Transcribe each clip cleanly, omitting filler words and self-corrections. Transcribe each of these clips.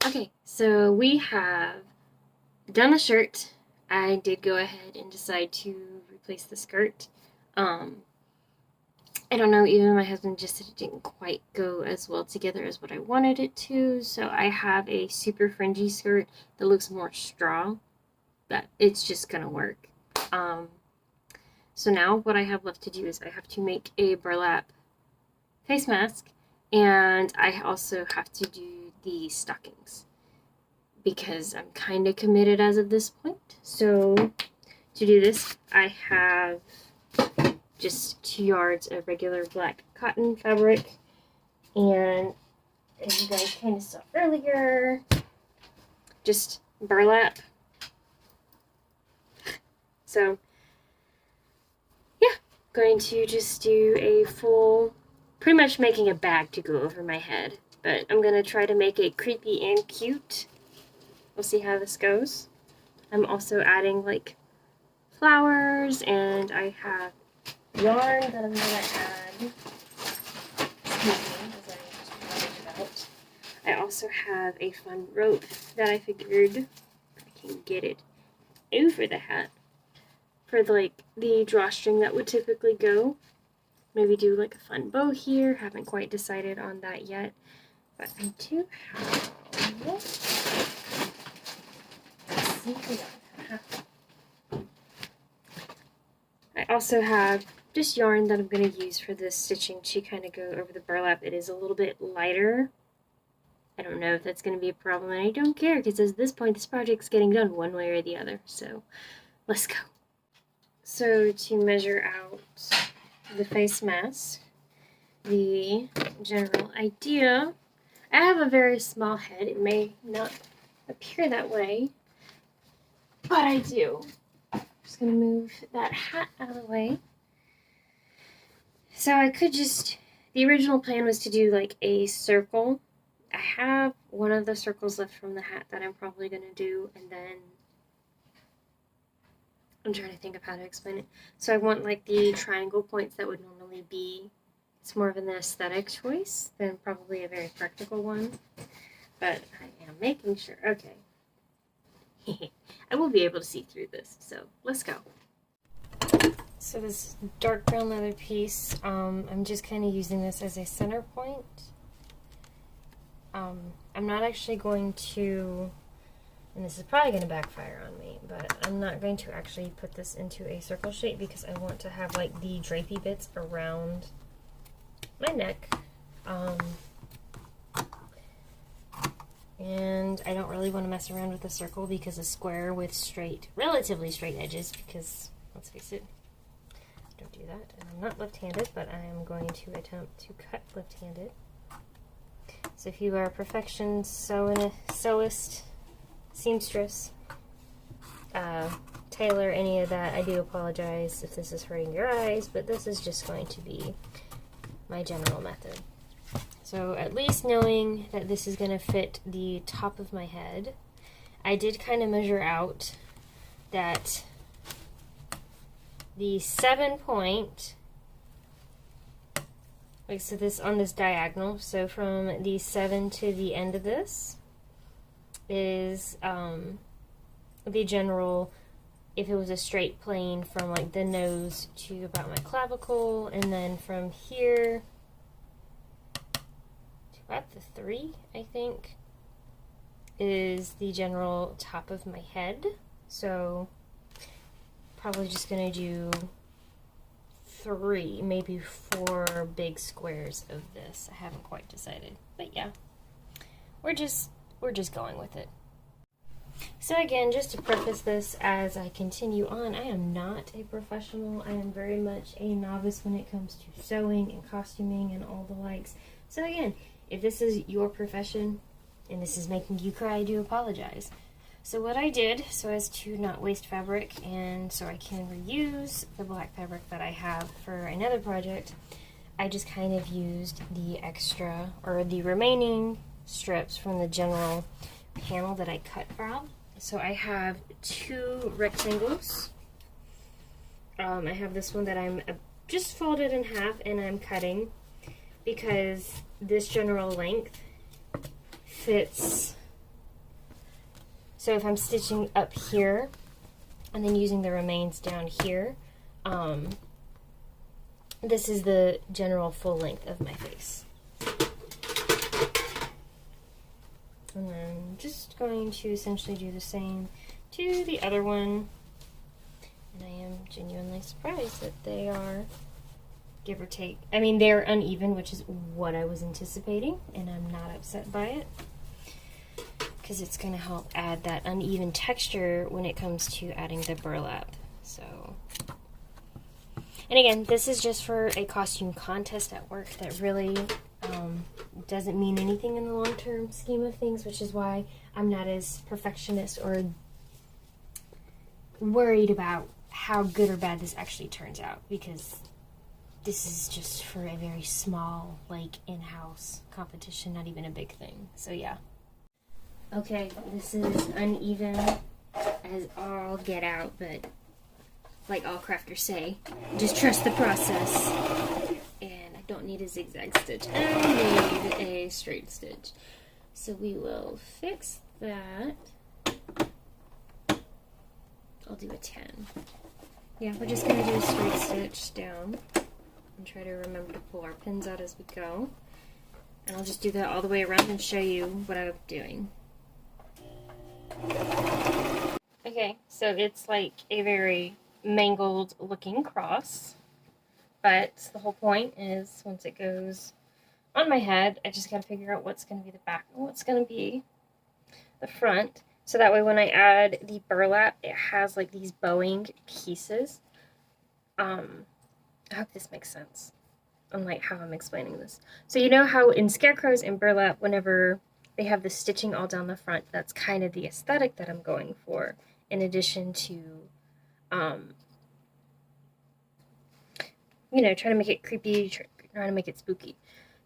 Okay, so we have done the shirt. I did go ahead and decide to replace the skirt. Um, I don't know, even my husband just said it didn't quite go as well together as what I wanted it to, so I have a super fringy skirt that looks more straw, but it's just gonna work. Um, so now what I have left to do is I have to make a burlap face mask, and I also have to do the stockings because I'm kind of committed as of this point. So to do this, I have just 2 yards of regular black cotton fabric, and as you guys kind of saw earlier, just burlap. So yeah, going to just do a full, pretty much making a bag to go over my head, but I'm going to try to make it creepy and cute. We'll see how this goes. I'm also adding like flowers, and I have yarn that I'm going to add. Excuse me, as I just it out. I also have a fun rope that I figured I can get it over the hat for the drawstring that would typically go. Maybe do like a fun bow here. Haven't quite decided on that yet, but I do have. I also have just yarn that I'm going to use for this stitching to kind of go over the burlap. It is a little bit lighter. I don't know if that's going to be a problem, and I don't care because at this point this project's getting done one way or the other. So let's go. So to measure out the face mask, the general idea, I have a very small head. It may not appear that way, but I do. I'm just going to move that hat out of the way. So I could just, the original plan was to do like a circle. I have one of the circles left from the hat that I'm probably going to do, and then I'm trying to think of how to explain it. So I want like the triangle points that would normally be, it's more of an aesthetic choice than probably a very practical one, but I am making sure. Okay. I will be able to see through this, so let's go. So this dark brown leather piece, I'm just kind of using this as a center point. I'm not actually going to, and this is probably going to backfire on me, but I'm not going to actually put this into a circle shape because I want to have like the drapey bits around my neck. And I don't really want to mess around with a circle because a square with straight, relatively straight edges, because let's face it, don't do that. And I'm not left-handed, but I am going to attempt to cut left-handed. So if you are a perfection sewist, seamstress, tailor, any of that, I do apologize if this is hurting your eyes, but this is just going to be my general method. So at least knowing that this is going to fit the top of my head, I did kind of measure out that the 7 point, like so this on this diagonal, so from the 7 to the end of this is the general, if it was a straight plane from like the nose to about my clavicle, and then from here about the 3, I think, is the general top of my head. So probably just gonna do 3, maybe 4 big squares of this. I haven't quite decided, but yeah, we're just going with it. So again, just to preface this as I continue on, I am not a professional. I am very much a novice when it comes to sewing and costuming and all the likes. So again, if this is your profession and this is making you cry, I do apologize. So what I did, so as to not waste fabric and so I can reuse the black fabric that I have for another project, I just kind of used the extra or the remaining strips from the general panel that I cut from. So I have 2 rectangles. I have this one that I'm just folded in half and I'm cutting because this general length fits So if I'm stitching up here and then using the remains down here, this is the general full length of my face. And then just going to essentially do the same to the other one. And I am genuinely surprised that they are, give or take, I mean, they're uneven, which is what I was anticipating, and I'm not upset by it, because it's going to help add that uneven texture when it comes to adding the burlap. So, and again, this is just for a costume contest at work that really doesn't mean anything in the long-term scheme of things, which is why I'm not as perfectionist or worried about how good or bad this actually turns out, because this is just for a very small, like, in-house competition, not even a big thing. So yeah. Okay, this is uneven as all get out, but like all crafters say, just trust the process. And I don't need a zigzag stitch, I need a straight stitch. So we will fix that. I'll do a 10. Yeah, we're just going to do a straight stitch down and try to remember to pull our pins out as we go. And I'll just do that all the way around and show you what I'm doing. Okay, so it's like a very mangled looking cross, but the whole point is once it goes on my head, I just gotta figure out what's gonna be the back and what's gonna be the front. So that way when I add the burlap, it has like these bowing pieces. I hope this makes sense on like how I'm explaining this. So you know how in scarecrows and burlap, whenever they have the stitching all down the front, that's kind of the aesthetic that I'm going for, in addition to, you know, trying to make it creepy, trying to make it spooky.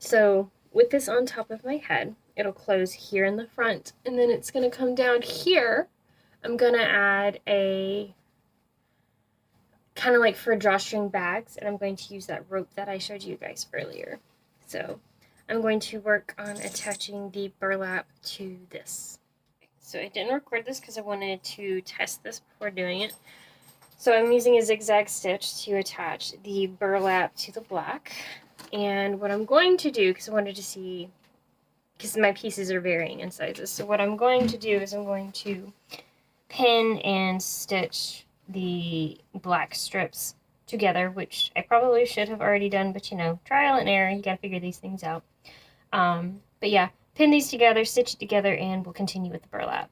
So with this on top of my head, it'll close here in the front, and then it's going to come down here. I'm going to add a kind of like for drawstring bags, and I'm going to use that rope that I showed you guys earlier. So I'm going to work on attaching the burlap to this. So I didn't record this because I wanted to test this before doing it. So I'm using a zigzag stitch to attach the burlap to the black. And what I'm going to do, because I wanted to see, because my pieces are varying in sizes, so what I'm going to do is I'm going to pin and stitch the black strips together, which I probably should have already done, but you know, trial and error, you gotta figure these things out. But yeah, pin these together, stitch it together, and we'll continue with the burlap.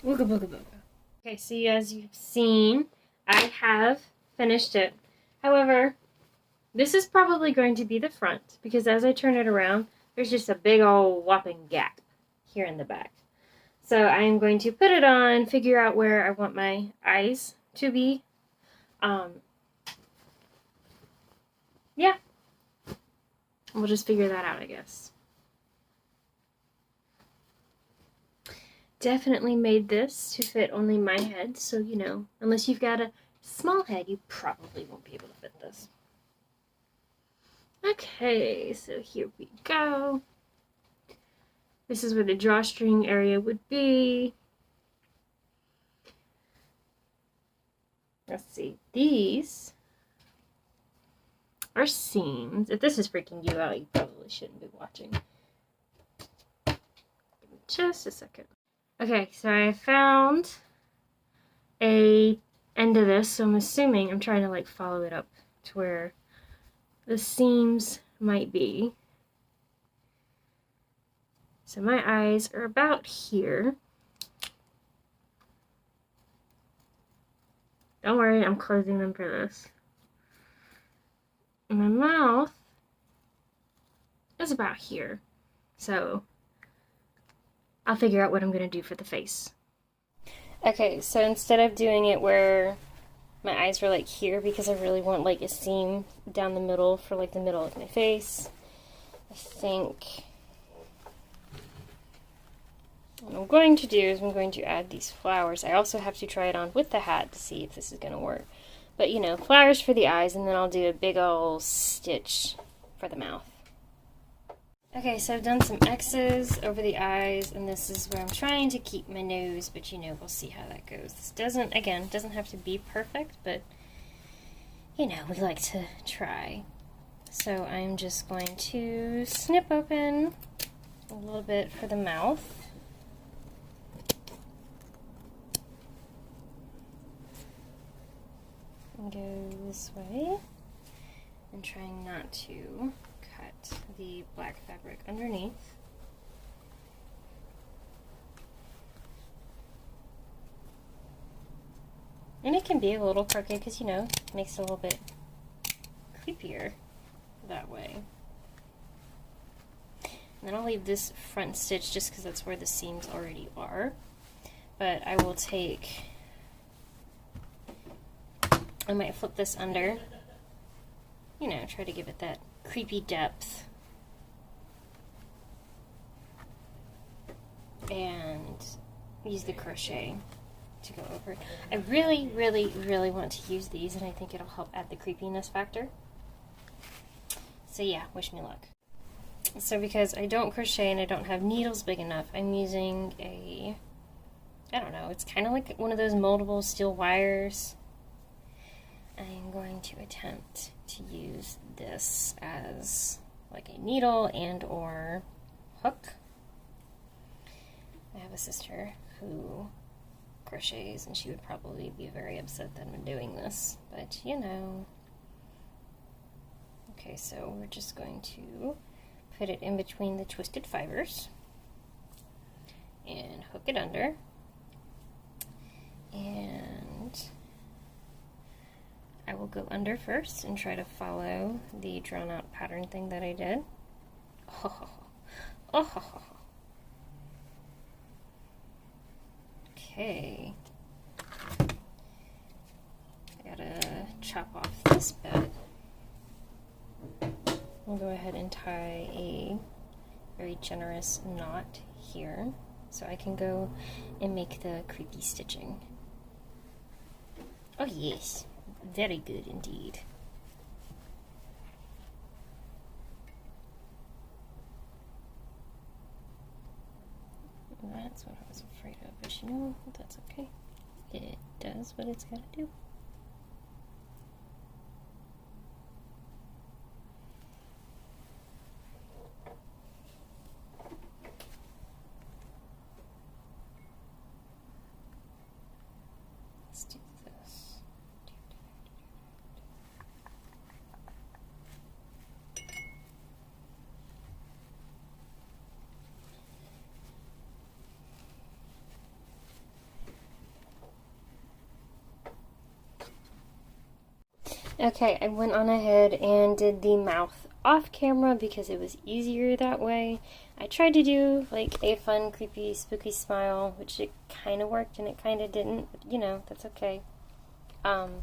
Booga booga booga. Okay, so as you've seen, I have finished it. However, this is probably going to be the front, because as I turn it around, there's just a big old whopping gap here in the back. So I'm going to put it on, figure out where I want my eyes to be. Yeah. We'll just figure that out, I guess. Definitely made this to fit only my head, so you know, unless you've got a small head, you probably won't be able to fit this. Okay, so here we go. This is where the drawstring area would be. Let's see. These are seams. If this is freaking you out, you probably shouldn't be watching. Give me just a second. Okay, so I found a end of this, so I'm assuming I'm trying to like follow it up to where the seams might be. So my eyes are about here. Don't worry, I'm closing them for this. And my mouth is about here. So I'll figure out what I'm going to do for the face. Okay, so instead of doing it where my eyes were like here, because I really want like a seam down the middle for like the middle of my face, I think what I'm going to do is I'm going to add these flowers. I also have to try it on with the hat to see if this is going to work. But you know, flowers for the eyes, and then I'll do a big old stitch for the mouth. Okay, so I've done some X's over the eyes, and this is where I'm trying to keep my nose, but you know, we'll see how that goes. This doesn't have to be perfect, but you know, we like to try. So I'm just going to snip open a little bit for the mouth. And go this way, and trying not to cut the black fabric underneath. And it can be a little crooked because, you know, it makes it a little bit creepier that way. And then I'll leave this front stitch just because that's where the seams already are. But I will take, I might flip this under, you know, try to give it that creepy depth. And use the crochet to go over it. I really, really, really want to use these, and I think it'll help add the creepiness factor. So yeah, wish me luck. So because I don't crochet and I don't have needles big enough, I'm using a, I don't know, it's kind of like one of those moldable steel wires. I'm going to attempt to use this as like a needle and or hook. I have a sister who crochets, and she would probably be very upset that I'm doing this, but you know. Okay, so we're just going to put it in between the twisted fibers and hook it under, and I will go under first and try to follow the drawn out pattern thing that I did. Okay, I gotta chop off this bit. We'll go ahead and tie a very generous knot here so I can go and make the creepy stitching. Oh yes, very good indeed. That's what I was afraid of, but you know, that's okay. It does what it's gotta do. Let's do this. Okay, I went on ahead and did the mouth off camera because it was easier that way. I tried to do like a fun, creepy, spooky smile, which it kind of worked and it kind of didn't, but you know, that's okay. I'm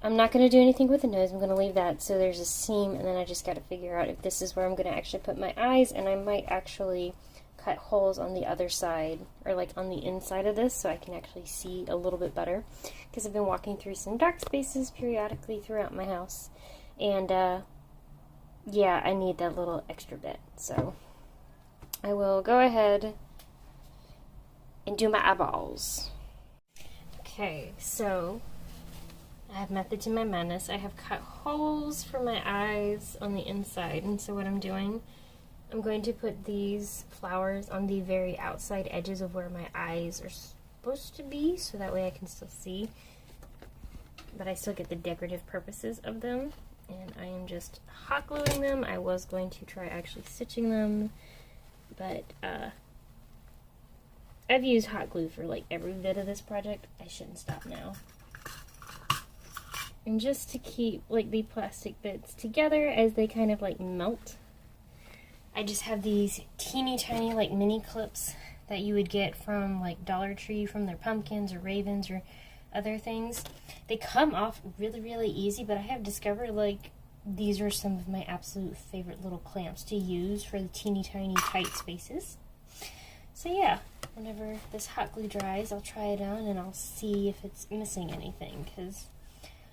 not going to do anything with the nose. I'm going to leave that so there's a seam, and then I just got to figure out if this is where I'm going to actually put my eyes, and I might actually cut holes on the other side, or like on the inside of this, so I can actually see a little bit better, because I've been walking through some dark spaces periodically throughout my house, and yeah, I need that little extra bit. So I will go ahead and do my eyeballs. Okay, so I have method to my madness. I have cut holes for my eyes on the inside, and so what I'm doing, I'm going to put these flowers on the very outside edges of where my eyes are supposed to be, so that way I can still see, but I still get the decorative purposes of them. And I am just hot gluing them. I was going to try actually stitching them, but I've used hot glue for like every bit of this project. I shouldn't stop now. And just to keep like the plastic bits together as they kind of like melt, I just have these teeny tiny like mini clips that you would get from like Dollar Tree from their pumpkins or ravens or other things. They come off really easy, but I have discovered like these are some of my absolute favorite little clamps to use for the teeny tiny tight spaces. So yeah, whenever this hot glue dries, I'll try it on and I'll see if it's missing anything, because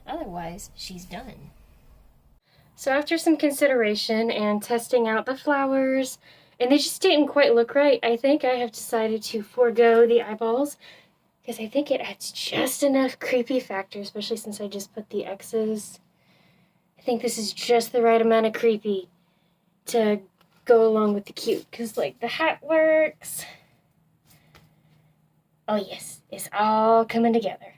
otherwise she's done. So after some consideration and testing out the flowers, and they just didn't quite look right, I think I have decided to forego the eyeballs, because I think it adds just enough creepy factor, especially since I just put the X's. I think this is just the right amount of creepy to go along with the cute, because like the hat works. Oh yes, it's all coming together.